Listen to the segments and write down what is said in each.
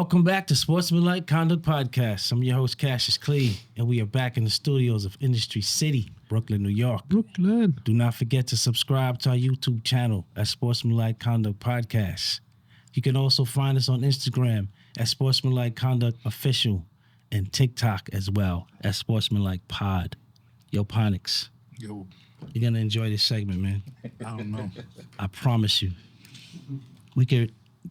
Welcome back to Sportsmanlike Conduct Podcast. I'm your host, Cassius Clay, and we are back in the studios of Industry City, Brooklyn, New York. Brooklyn. Do not forget to subscribe to our YouTube channel at Sportsmanlike Conduct Podcast. You can also find us on Instagram at Sportsmanlike Conduct Official and TikTok as well at Sportsmanlike Pod. Yo, Ponics. Yo. You're going to enjoy this segment, man. I don't know. I promise you.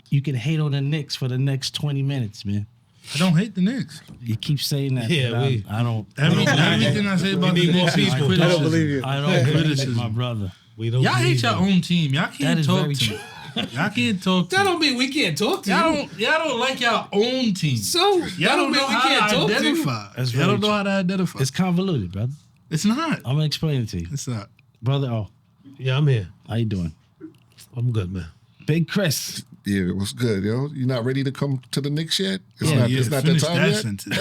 You can hate on the Knicks for the next 20 minutes, man. I don't hate the Knicks. You keep saying that. Yeah, I don't. Everything I say about the Knicks is criticism. I don't believe you. I don't believe Criticism. my brother. We don't. Y'all hate your own team. Y'all That can't is talk very to true. me. Y'all can't talk to That me. don't mean we can't talk to Y'all you. don't like your own team. So Y'all that don't mean know we how can't to talk to you. identify. That's Y'all very don't know true. how to identify. It's convoluted, brother. It's not. I'm gonna explain it to you, It's not. brother. Oh, Yeah, I'm here. how you doing, I'm good, man. Big Chris? Yeah, what's good, yo? You not ready to come to the Knicks yet? It's Yeah, not. Yeah, It's not that finish time that yet. sentence.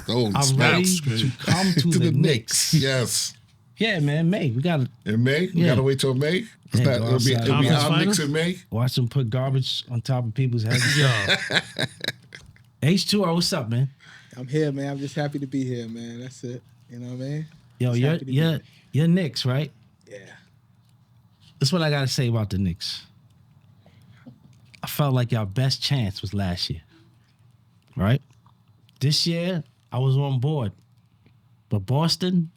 Oh, I'm snap. ready to come to the Knicks. Yes. Yeah, man. May we gotta In May, we Yeah. gotta wait till May. It's Yeah, not. go It'll be outside. our Conference Knicks in May. watch them put garbage on top of people's heads. Yo, H2O, what's up, man? I'm here, man. I'm just happy to be here, man. That's it. You know what I mean? Yo, Just happy to be you're Knicks, right? Yeah. That's what I gotta say about the Knicks. I felt like your best chance was last year, right? This year, I was on board. But Boston,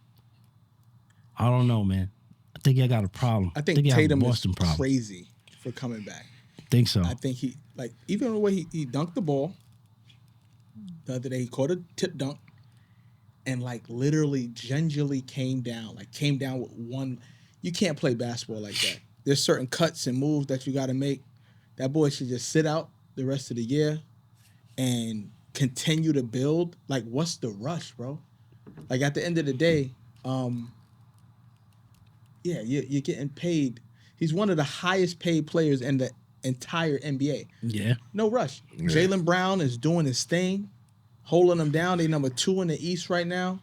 I don't know, man. I think y'all got a problem. I think you have a Tatum is Boston problem. crazy for coming back. Think so. I think he, like, even the way he dunked the ball the other day, he caught a tip dunk and, like, literally gingerly came down with one. You can't play basketball like that. There's certain cuts and moves that you got to make. That boy should just sit out the rest of the year and continue to build. Like, what's the rush, bro? Like, at the end of the day, yeah, you're getting paid. He's one of the highest paid players in the entire NBA. Yeah. No rush. Yeah. Jaylen Brown is doing his thing, holding them down. They number 2 in the East right now.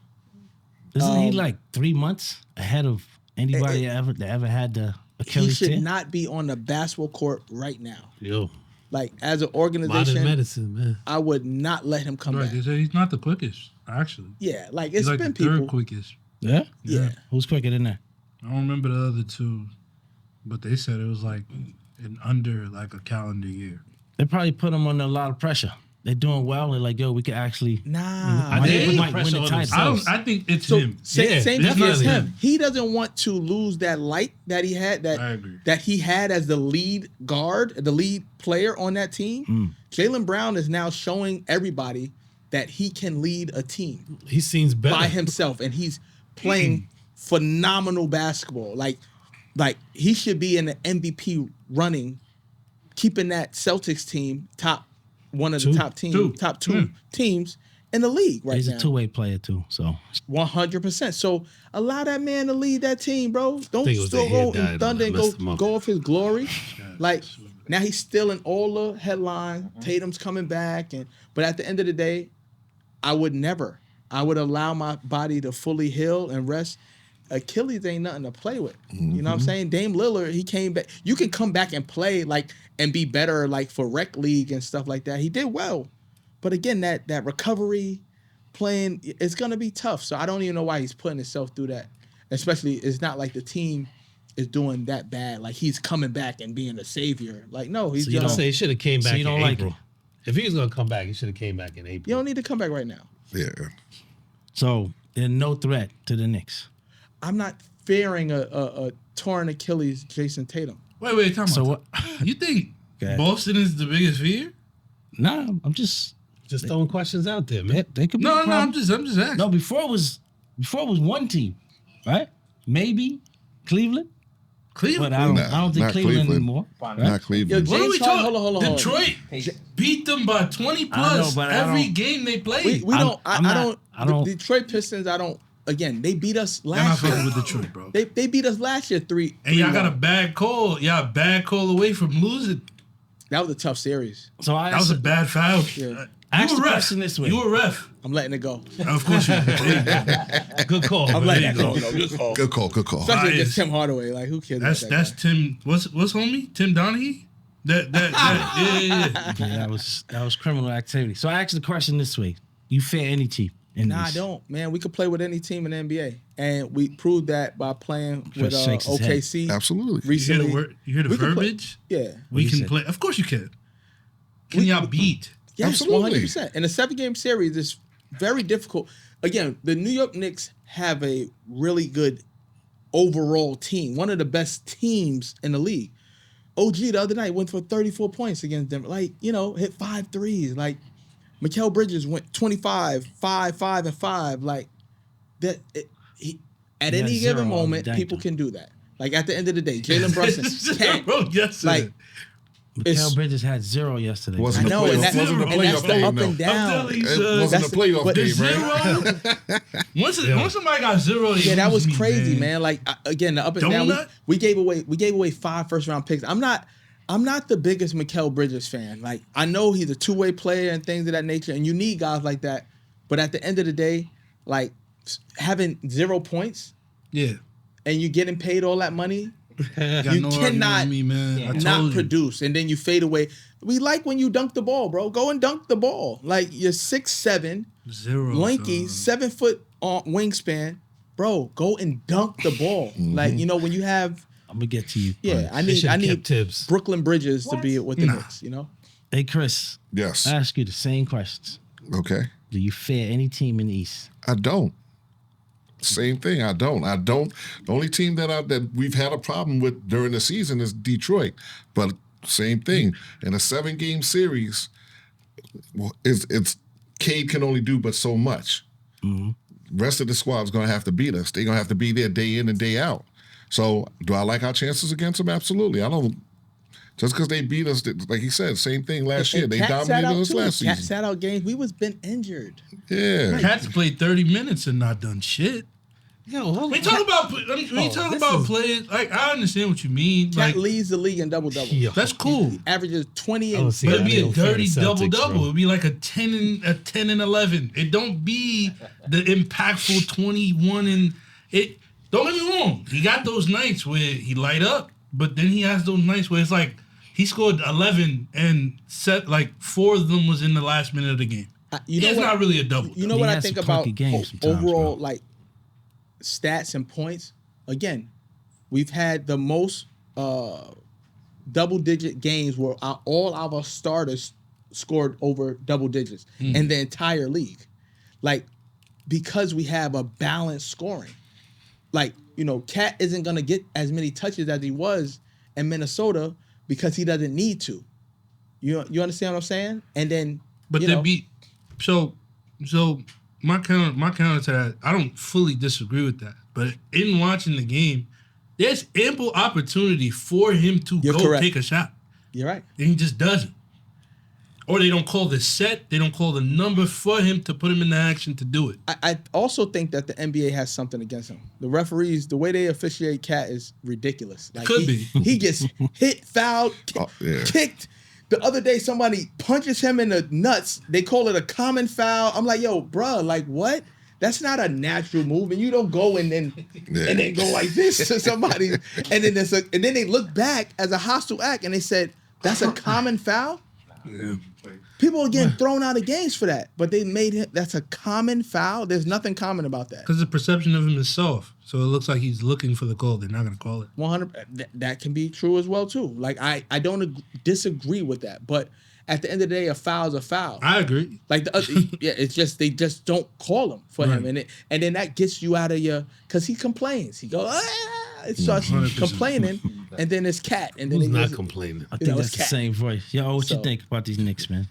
Isn't he like 3 months ahead of anybody that ever had the He Achilles should tear? not be on the basketball court right now. yo, Like, as an modern organization, medicine, man. I would not let him come Right, back. they say he's not the quickest, actually. Yeah, like, He's it's like been the third people. quickest. Yeah? Yeah. Who's quicker than that? I don't remember the other two, but they said it was like in under like a calendar year. They probably put him under a lot of pressure. They're doing well. They're like, yo, we could actually Nah. might- they put might win pressure the on title. themselves. I think it's So him. Yeah, same thing as definitely him. him. He doesn't want to lose that light that he had I agree. that he had as the lead guard, the lead player on that team. Jaylen Brown is now showing everybody that he can lead a team He seems better. by himself, and he's playing phenomenal basketball. Like he should be in the MVP running, keeping that Celtics team top two teams in the league right He's now. a two-way player too. So 100%. So allow that man to lead that team, bro. Don't think it was still the go head died in thunder and that messed him up. go off his glory. Like now he's still in all the headlines. Tatum's coming back, but at the end of the day, I would never. I would allow my body to fully heal and rest. Achilles ain't nothing to play with. You know what I'm saying? Dame Lillard, he came back. You can come back and play and be better for rec league and stuff like that. He did well. But again, that recovery playing, it's gonna be tough. So I don't even know why he's putting himself through that. Especially, it's not like the team is doing that bad. Like he's coming back and being a savior. Like no, he's So you I just. say he should have came So back you don't in like April. it? If he was gonna come back, he should have came back in You April. don't need to come back right now. Yeah. So they're no threat to the Knicks. I'm not fearing a torn Achilles, Jason Tatum. Wait, time So out. what? You think Okay. Boston is the biggest fear? Nah, I'm just Just throwing questions out there, man. they could be. a No, problem. I'm just asking. No, before it was one team, right? Maybe Cleveland, Cleveland. but I don't Nah, think not Cleveland Cleveland. anymore. Not Yo, Cleveland. What are we James Harden, talking? hold on. Detroit beat them by 20 I know, plus but I every don't- game they played. We don't. I don't. I don't- The Detroit Pistons. I don't. Again, they beat us I'm not last fucking year. with Detroit, bro. They beat us last year three. And y'all got a 3-1. bad call. Y'all a bad call away from losing. That was a tough series. So I That was a bad foul. Yeah. Ask You the a ref. question this way. You a ref. I'm letting it go. Of course you. There you go. Good call. I'm man. letting There it you go. go. though. Good call. Good call. Good call. Especially Nice. against Tim Hardaway. Like who cares? That's about that guy? Tim. What's homie? Tim Donaghy. Yeah. Yeah, that was criminal activity. So I asked the question this way: you fear any team? Nah, I don't, man. We could play with any team in the NBA, and we proved that by playing with shakes his OKC. Absolutely. Recently, You hear the we could play- verbiage? yeah. We can said? play. Of course you can. Can y'all beat? Yes, Absolutely. 100%. And a 7-game series is very difficult. Again, the New York Knicks have a really good overall team, one of the best teams in the league. OG the other night went for 34 points against them. Like, hit 5 threes. Like, Mikal Bridges went 25, 5, 5, and 5. Like, that. At He any had given zero moment, on people Dank. can do that. Like, at the end of the day, Jalen Brunson can't. Bro, yes, Like, it's- Mikal Bridges had 0 yesterday. Wasn't I a know, and, playoff- wasn't a and that's playoff the game, up though. and down. I'm telling you, It wasn't That's a playoff but game, zero. right? Once somebody got 0, Yeah, that was me, crazy, man. Like again, the up and down. Donut? We gave away 5 first-round picks. I'm not the biggest Mikal Bridges fan. Like, I know he's a two-way player and things of that nature, and you need guys like that. But at the end of the day, like having 0 points Yeah. and you getting paid all that money, Got you no cannot argument with me, man. I not told you. produce, and then you fade away. We like when you dunk the ball, bro. Go and dunk the ball. Like, you're 6'7", 0. lanky, son. 7 foot wingspan, bro. Go and dunk the ball. Like, when you have, I'm gonna get to you. yeah, I They should've need kept Tibbs. Brooklyn Bridges to be with the Nah. Knicks. Hey, Chris, Yes. I ask you the same questions. Okay. Do you fear any team in the East? I don't. Same thing. I don't. The only team that we've had a problem with during the season is Detroit. But same thing. In a 7-game series, it's Cade can only do but so much. Rest of the squad's going to have to beat us. They're going to have to be there day in and day out. So do I like our chances against them? Absolutely. I don't. Just because they beat us, like he said, same thing last year. They Cat sat dominated out us too. last Cat season. sat out games. We was been injured. Yeah. Cats played 30 minutes and not done shit. Yo, hold We on. talk about we talk this about is- players. Like, I understand what you mean. Cat Like, leads the league in double-double. Yo. that's cool. Averages 20 Oh, and see, But it'd be a don't fear the dirty Celtics, double-double. bro. It'd be like a 10 and 11. It don't be the impactful 21 and it. Don't get me wrong. He got those nights where he light up, but then he has those nights where it's like he scored 11 and set like 4 of them was in the last minute of the game. It's not really a double. You know He what I has think some about clunky games sometimes, overall, bro. like stats and points? Again, we've had the most double-digit games where all our starters scored over double digits in the entire league. Like, because we have a balanced scoring. Like, Cat isn't going to get as many touches as he was in Minnesota because he doesn't need to. You understand what I'm saying? And then, But you they know, beat. So my counter to that, I don't fully disagree with that. But in watching the game, there's ample opportunity for him to You're go correct. take a shot. You're right. And he just doesn't. Or they don't call the set, they don't call the number for him to put him in the action to do it. I also think that the NBA has something against him. The referees, the way they officiate Cat is ridiculous. Like, Could he gets hit, fouled, kicked. The other day, somebody punches him in the nuts. They call it a common foul. I'm like, yo, bruh, like, what? That's not a natural move, and you don't go and then go like this to somebody, and then they look back as a hostile act, and they said that's a common foul. Yeah. People are getting thrown out of games for that, but they made it. That's a common foul. There's nothing common about that. Because the perception of him is soft. So it looks like he's looking for the call. They're not going to call it. 100. That can be true as well too. Like I don't disagree with that, but at the end of the day, a foul is a foul. I agree. Like the other, yeah, it's just they just don't call him for him, and then that gets you out of your because he complains. He goes, it starts 100%. complaining, and then it's Cat, and then Who's he not goes, complaining? I think know, that's it's the Cat. same voice. Yo, what So- you think about these Knicks, man?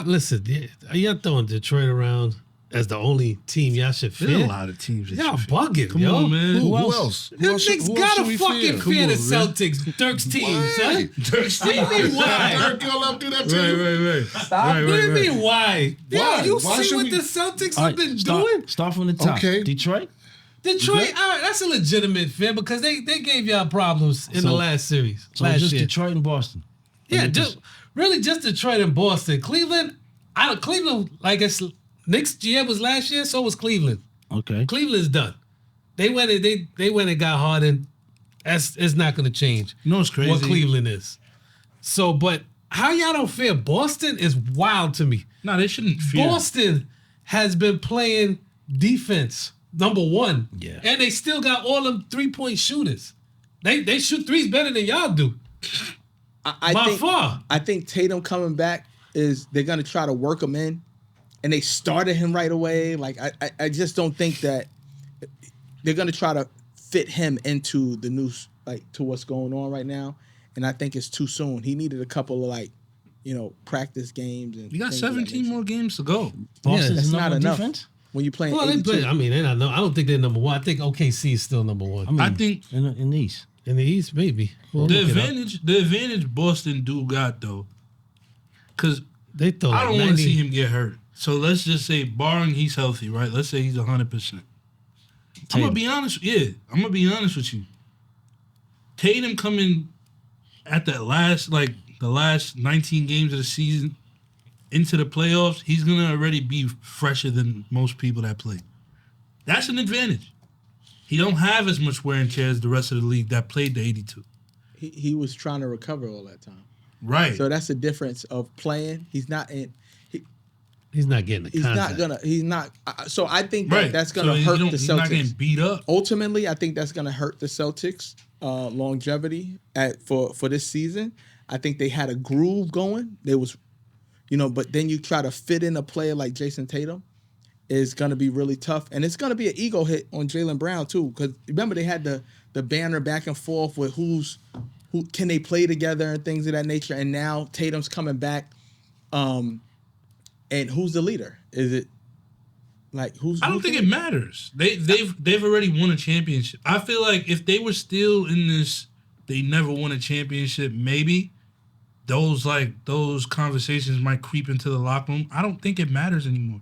Listen, are y'all throwing Detroit around as the only team y'all should There's a fear? lot of teams. That Y'all you feel. bugging, Come yo. on, man. Who else? Them Knicks gotta fucking fear the Celtics. Dirk's team, son. Dirk's What do you mean, why? Dirk, you'll up do that to you? Right. What do you mean, why? Why? Yo, you Why see should what we- the Celtics All have been doing? Start from the top. Okay. Detroit. Detroit, all right, that's a legitimate fear because they gave y'all problems in So- the last series. So last just year. Detroit and Boston. Yeah, just Detroit and Boston. Cleveland, Cleveland, like it's Knicks GM was last year, so was Cleveland. Okay. Cleveland's done. They went and got Harden. It's not going to change You know what's crazy? what Cleveland is. So, but how y'all don't fear Boston is wild to me. No, they shouldn't fear. Boston has been playing defense, number one. Yeah. And they still got all them 3-point shooters. They shoot threes better than y'all do. By far. I think Tatum coming back is they're gonna try to work him in, and they started him right away. Like I just don't think that they're gonna try to fit him into the new to what's going on right now. And I think it's too soon. He needed a couple of practice games. And You got things of that 17 nature. more games to go. Boston's That's not number enough. defense. When you playing Well, they 82. play. I mean, I don't think they're number one. I think OKC is still number one. I mean, I think in the East. In the East, maybe. We'll the look it up. advantage Boston do got though, because They throw I like don't want to 90. see him get hurt. So let's just say, barring he's healthy, right? Let's say he's 100%. I'm gonna be honest. Yeah, I'm gonna be honest with you. Tatum coming at the last 19 games of the season into the playoffs, he's gonna already be fresher than most people that play. That's an advantage. He don't have as much wear and tear as the rest of the league that played the 82. He was trying to recover all that time. Right. So that's the difference of playing. He's not in. He's not getting the He's contact. not gonna. He's not. So I think right. that's gonna So hurt the he's not getting Celtics. beat up. Ultimately, I think that's gonna hurt the Celtics' longevity for this season. I think they had a groove going. They was, but then you try to fit in a player like Jason Tatum, is gonna be really tough, and it's gonna be an ego hit on Jaylen Brown too. Because remember they had the banner back and forth with who can they play together and things of that nature. And now Tatum's coming back, and who's the leader? Is it who's? I don't think it matters. They've already won a championship. I feel like if they were still in this, they never won a championship. Maybe those conversations might creep into the locker room. I don't think it matters anymore.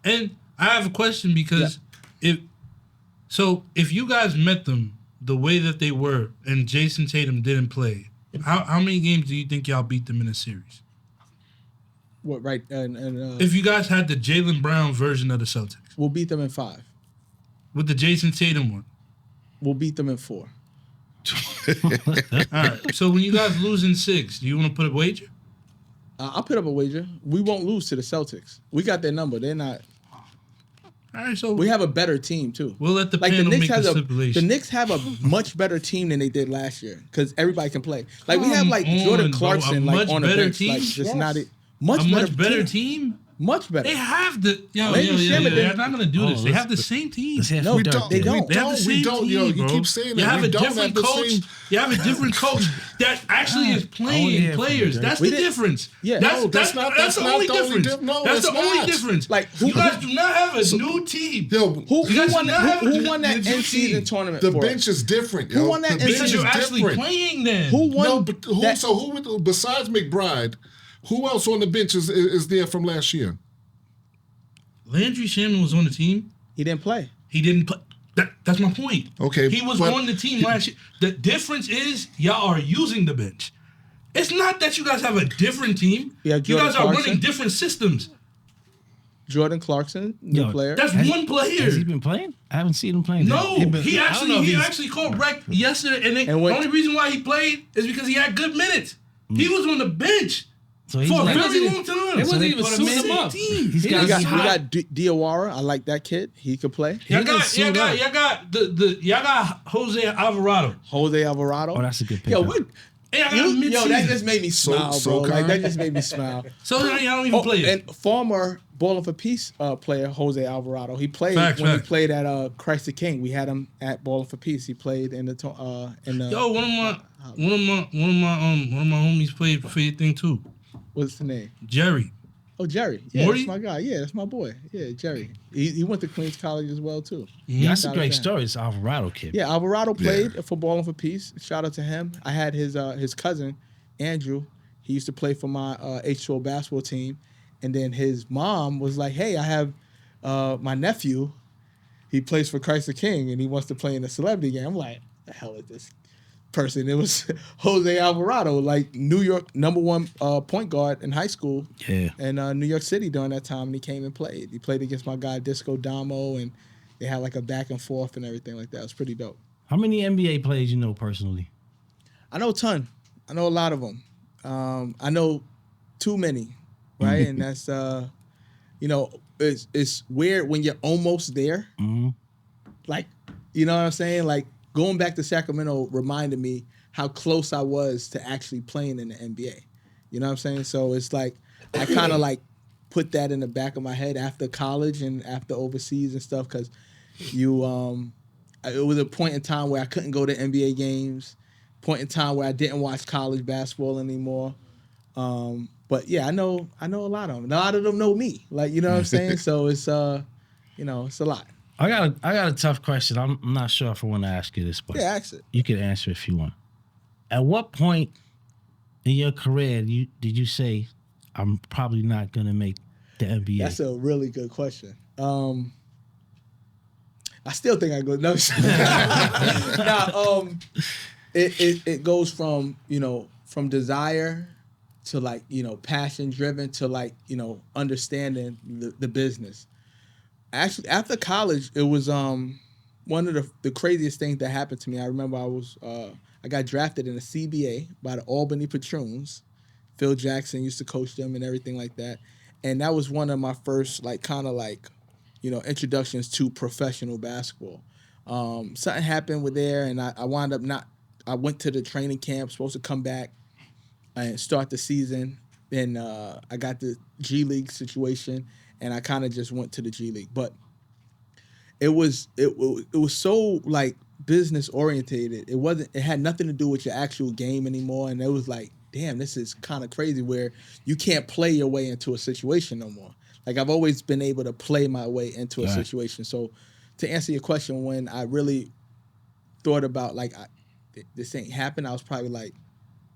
And I have a question because if you guys met them the way that they were and Jason Tatum didn't play, how many games do you think y'all beat them in a series? What right? If you guys had the Jaylen Brown version of the Celtics We'll beat them in 5. with the Jason Tatum one. We'll beat them in 4. All right. So when you guys lose in 6, do you want to put a wager? I'll put up a wager. We won't lose to the Celtics. We got their number. They're not. All right. So We have a better team too. we'll let the Like panel make the the stipulation. Knicks have a much better team than they did last year because everybody can play. Like we have Come Jordan on, bro. Clarkson A like much on the better bench. team? Like just Yes. not a much much better team. team. Much better. They have the Landry Shamet They're not gonna do this. They have the same team. Let's have No, some we dirt don't. They there. don't. They have the same We don't. team, You bro. keep saying You that. have We a don't different have the coach. same- You have a different coach that actually is I playing wanna hear from players. you, That's We the did- difference. Yeah. That's No, that's not the only the only difference. di- no, That's it's the only not. difference. Like, You guys do not have a new team. Yo, Who You guys won do not have who a won that legit in-season team. tournament the for bench us? is different. Who yo. won that The in-season? bench Because is you're actually different. playing then. Who won? No, but who? that- So who? Besides McBride, who else on the bench is there from last year? Landry Shamet was on the team. He didn't play. He didn't play. That's my point. Okay, He was but- on the team last year. The difference is y'all are using the bench. It's not that you guys have a different team. Yeah, you Jordan guys are Clarkson. running different systems. Jordan Clarkson, new Yo, player. That's one player. Has he been playing? I haven't seen him playing. No, He been- he I don't know if he's- actually called rec yesterday, and the when- only reason why he played is because he had good minutes. He was on the bench So he's for a like, very wasn't- long time. they wasn't they even put suiting in him up. the team. He's we got- got he's we hot. got Diawara. I like that kid. He could play. Y'all didn't got suit up. y'all got Jose Alvarado. Jose Alvarado. Oh, that's a good pick. Yo, what? And y'all got Yo, mid-season. that just made me smile, so bro. Like kind. that just made me smile. So y'all don't even play it. And former Bowling for Peace player Jose Alvarado. He played Facts. he played at Christ the King. We had him at Bowling for Peace. He played in the Yo, one of my homies played for your thing too. what's the name? Jerry. Oh, Jerry. Yeah, Morty? that's my guy. Yeah, that's my boy. Yeah, Jerry. He went to Queens College as well too. Yeah, that's a Shout out great to him. story. It's Alvarado kid. Yeah, Alvarado played for Ballin' for Peace. Shout out to him. I had his cousin, Andrew. He used to play for my H2O basketball team. And then his mom was like, hey, I have my nephew. He plays for Christ the King, and he wants to play in a celebrity game. I'm like, the hell is this person? It was Jose Alvarado, like New York #1 point guard in high school. Yeah. In New York City during that time, and he came and played. He played against my guy Disco Damo, and they had like a back and forth and everything like that. It was pretty dope. How many NBA players you know personally? I know a ton. I know a lot of them. I know too many, right? And that's it's weird when you're almost there. Mm-hmm. Like, you know what I'm saying? Like going back to Sacramento reminded me how close I was to actually playing in the NBA. You know what I'm saying? So it's like I kind of like put that in the back of my head after college and after overseas and stuff because it was a point in time where I couldn't go to NBA games, point in time where I didn't watch college basketball anymore. But yeah, I know a lot of them. A lot of them know me. Like, you know what I'm saying? So it's it's a lot. I got a tough question. I'm not sure if I want to ask you this, but Yeah, ask it. you can answer if you want. At what point in your career did you say, I'm probably not gonna make the NBA? That's a really good question. I still think I go no. It goes from from desire to like passion driven to like understanding the business. Actually, after college, it was one of the craziest things that happened to me. I remember I got drafted in a CBA by the Albany Patroons. Phil Jackson used to coach them and everything like that, and that was one of my first like kind of like introductions to professional basketball. Something happened with there, and I wound up not. I went to the training camp, supposed to come back and start the season. Then I got the G League situation, and I kind of just went to the G League. But it was so like business orientated. It had nothing to do with your actual game anymore. And it was like, damn, this is kind of crazy where you can't play your way into a situation no more. Like I've always been able to play my way into a situation. So to answer your question, when I really thought about like this ain't happened, I was probably like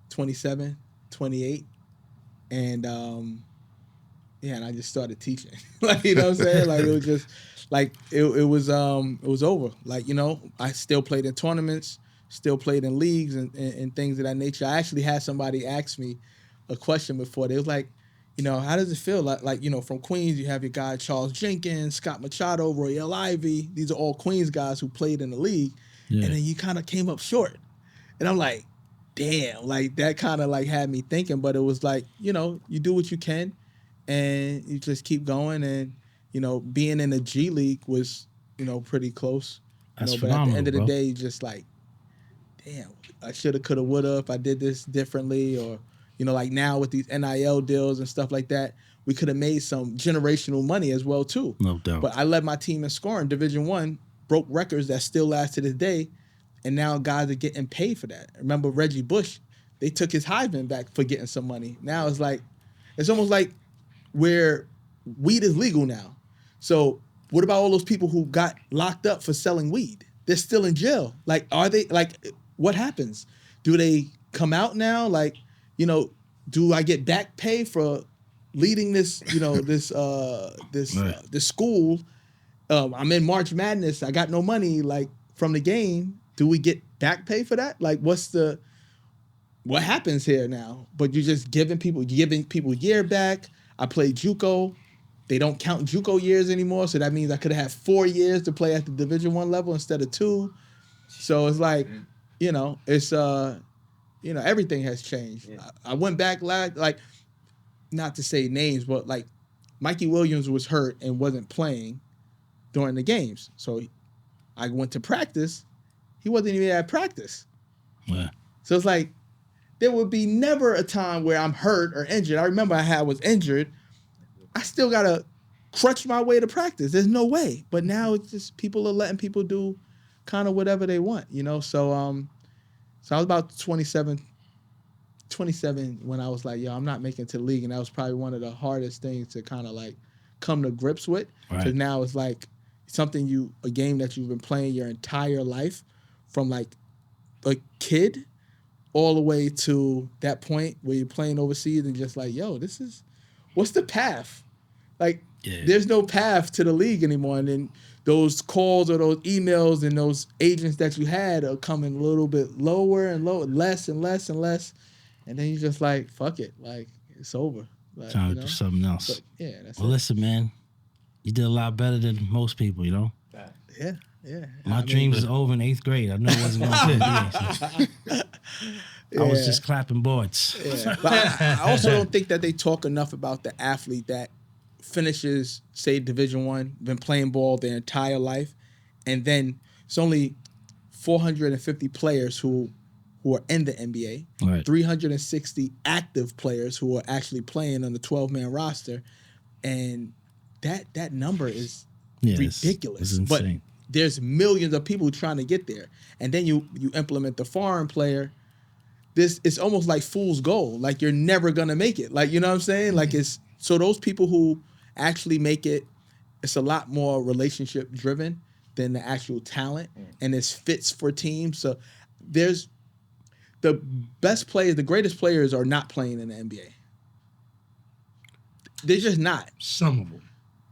27, 28. And and I just started teaching. Like, you know what I'm saying? Like it was just like it was over. Like, I still played in tournaments, still played in leagues and things of that nature. I actually had somebody ask me a question before. They was like, how does it feel? Like from Queens, you have your guy Charles Jenkins, Scott Machado, Royale Ivy. These are all Queens guys who played in the league. Yeah. And then you kind of came up short. And I'm like, damn, like that kind of like had me thinking. But it was like, you do what you can and you just keep going. And, being in the G League was, pretty close. That's but at the end of the bro. day, you just like, damn, I shoulda, coulda, woulda if I did this differently. Or, like now with these NIL deals and stuff like that, we could have made some generational money as well too. No doubt. But I led my team in scoring. Division I broke records that still last to this day. And now guys are getting paid for that. Remember Reggie Bush, they took his Heisman back for getting some money. Now it's almost like where weed is legal now. So what about all those people who got locked up for selling weed? They're still in jail. Like, are they, like, what happens? Do they come out now? Like, do I get back pay for leading this, this school? I'm in March Madness. I got no money, like, from the game. Do we get back pay for that? Like, what happens here now? But you're just giving people year back. I played JUCO. They don't count JUCO years anymore, so that means I could have had 4 years to play at the Division I level instead of 2. So it's like, it's everything has changed. Yeah. I went back like, not to say names, but like Mikey Williams was hurt and wasn't playing during the games. So I went to practice. He wasn't even at practice. Yeah. So it's like there would be never a time where I'm hurt or injured. I remember I was injured. I still gotta crutch my way to practice. There's no way. But now it's just people are letting people do kind of whatever they want, So I was about 27 when I was like, yo, I'm not making it to the league. And that was probably one of the hardest things to kind of like come to grips with. Because now it's like a game that you've been playing your entire life from like a kid all the way to that point where you're playing overseas and just like, yo, what's the path? Like, There's no path to the league anymore. And then those calls or those emails and those agents that you had are coming a little bit lower and lower, less and less and less. And then you're just like, fuck it. Like, it's over. Like, trying to do something else. But, yeah, that's well, listen, man, you did a lot better than most people, Yeah. My dreams was over in 8th grade. I knew it wasn't going to be. I was Yeah. just clapping boards. Yeah. But I also don't think that they talk enough about the athlete that finishes, say, Division One, been playing ball their entire life, and then it's only 450 players who are in the NBA, Right. 360 active players who are actually playing on the 12-man roster, and that number is Yeah, ridiculous. It's But insane. there's millions of people trying to get there, and then you implement the foreign player. It's almost like fool's gold. Like you're never gonna make it. Like, you know what I'm saying? Like it's so those people who actually make it, it's a lot more relationship driven than the actual talent, and it's fits for teams. So there's the best players, the greatest players are not playing in the NBA. They're just not. Some of them.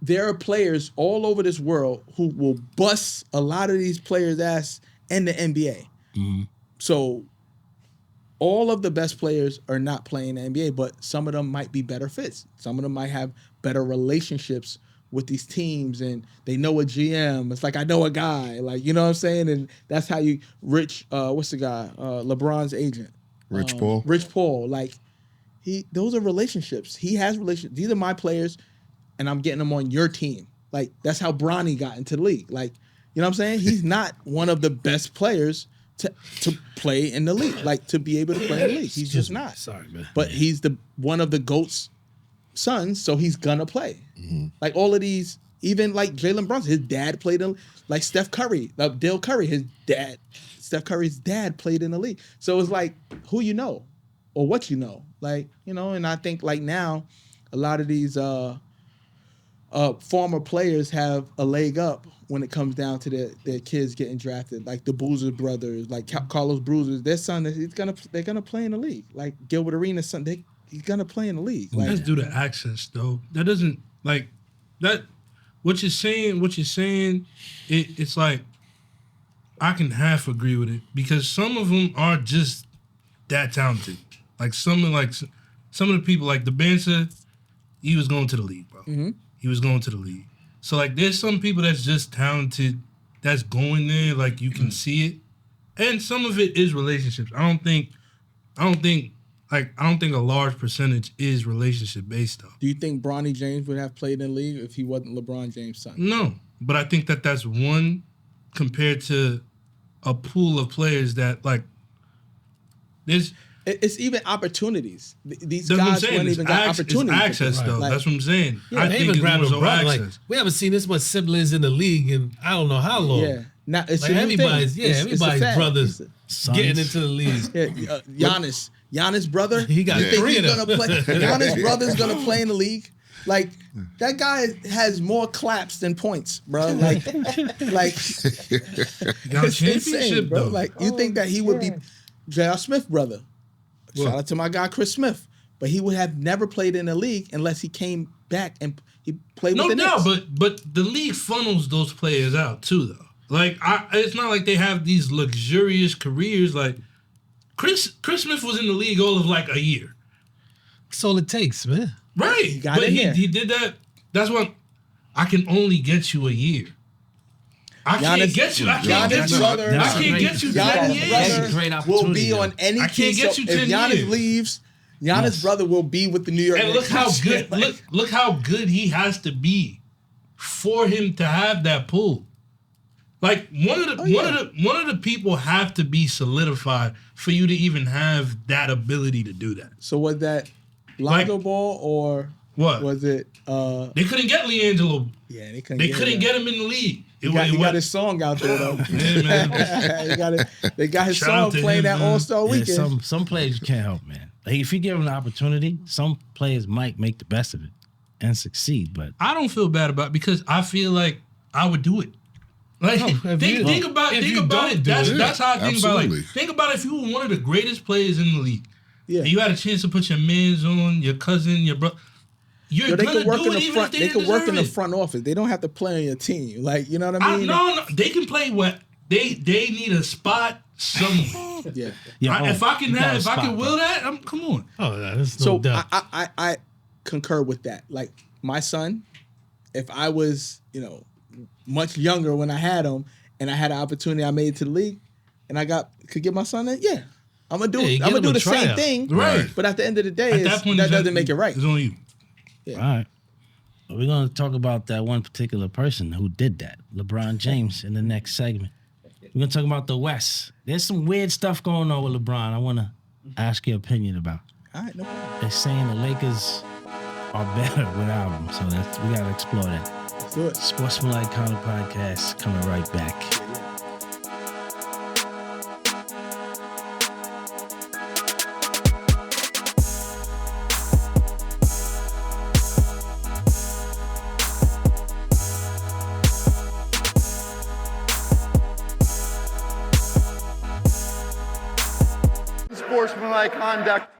There are players all over this world who will bust a lot of these players' ass in the NBA. So all of the best players are not playing the NBA, but some of them might be better fits. Some of them might have better relationships with these teams, and they know a GM. It's like, I know a guy, like, you know what I'm saying? And that's how you, what's the guy? LeBron's agent. Rich Paul. Rich Paul. Like, those are relationships. He has relationships. These are my players, and I'm getting them on your team. Like, that's how Bronny got into the league. Like, you know what I'm saying? He's not one of the best players to play in the league, like to be able to play in the league. He's just not. Sorry, man. But he's one of the GOAT's sons, so he's gonna play. Like all of these, even like Jalen Brunson, his dad played in, like Steph Curry, Dale Curry, Steph Curry's dad played in the league. So it's like who you know or what you know. Like, you know, and I think like now a lot of these former players have a leg up when it comes down to their kids getting drafted. Like the Boozer brothers, like Carlos Boozer, their son, they're gonna play in the league. Like Gilbert Arenas' son, he's gonna play in the league. Like, Let's do the access though. That doesn't like that. What you're saying, it's like I can half agree with it because some of them are just that talented. Like some of the people, like the Banter, he was going to the league, bro. Mm-hmm. He was going to the league. So like, there's some people that's just talented, that's going there. Like you can see it, and some of it is relationships. I don't think a large percentage is relationship based though. do you think Bronny James would have played in the league if he wasn't LeBron James' son? No, but I think that's one compared to a pool of players that like there's. It's even opportunities. These That's what I'm guys saying. weren't It's even got opportunities. It's access though. Like, That's what I'm saying. Yeah, I they think even it's grabbed more a so brother. Like access. we haven't seen this much siblings in the league in I don't know how long. yeah. Now it's Like a new everybody's, thing. yeah, It's a everybody's fact. brothers Sons. getting into the league. Yeah, Giannis' brother. He got you think three he's of them. gonna play? Giannis' brother's gonna play in the league. Like that guy has more claps than points, bro. Like Got it's championship insane, bro. though. Like you think that he would be J.R. Smith brother? Shout out to my guy Chris Smith, but he would have never played in the league unless he came back and he played No with the doubt, Knicks. but the league funnels those players out too, though. Like, it's not like they have these luxurious careers. Like, Chris Smith was in the league all of like a year, That's all it takes, man. right? got But in there. he did that. That's what I can only get you a year. I can't Giannis- get you. I can't Giannis' get you. brother- I That's a can't great- get you 10 Giannis' years. That's a brother great will opportunity, be on any I team. can't get So you if 10 Giannis years. leaves, Giannis' Yes. brother will be with the New York And look Knicks. how good Like, look how good he has to be for him to have that pull. Like one of the people have to be solidified for you to even have that ability to do that. So was that Lonzo Ball or What? was it? They couldn't get LiAngelo. Yeah, they couldn't. They get couldn't him. get him in the league. He got his song out there though. Yeah, man. They got his Shout out song to playing him, that man. All Star Yeah, Weekend. some players you can't help, man. Like if you give them the opportunity, some players might make the best of it and succeed. But I don't feel bad about it because I feel like I would do it. Like think about it. That's how I think about it. Absolutely. Like think about if you were one of the greatest players in the league. Yeah. And you had a chance to put your mans on, your cousin, your brother. You're Yo, they gonna could work do in it the even front. if they They didn't could work in deserve the it. front office. They don't have to play on your team. Like, you know what I mean? No, they can play what they need a spot somewhere. Yeah. yeah, If I can you got a if I spot, can bro. will that, come on. Oh, there's no So doubt. I concur with that. Like my son, if I was, much younger when I had him and I had an opportunity, I made it to the league and I could get my son in, yeah. I'm gonna do. Yeah, you I'm get gonna do him a the same tryout. thing. Right. But at the end of the day, At that point, that it's doesn't make it right. It's on you. All right. We're going to talk about that one particular person who did that, LeBron James, in the next segment. We're going to talk about the West. There's some weird stuff going on with LeBron I want to ask your opinion about. All right, no problem. They're saying the Lakers are better without him, so we got to explore that. Let's do it. Sportsmanlike Counter Podcast coming right back. Sportsmanlike conduct.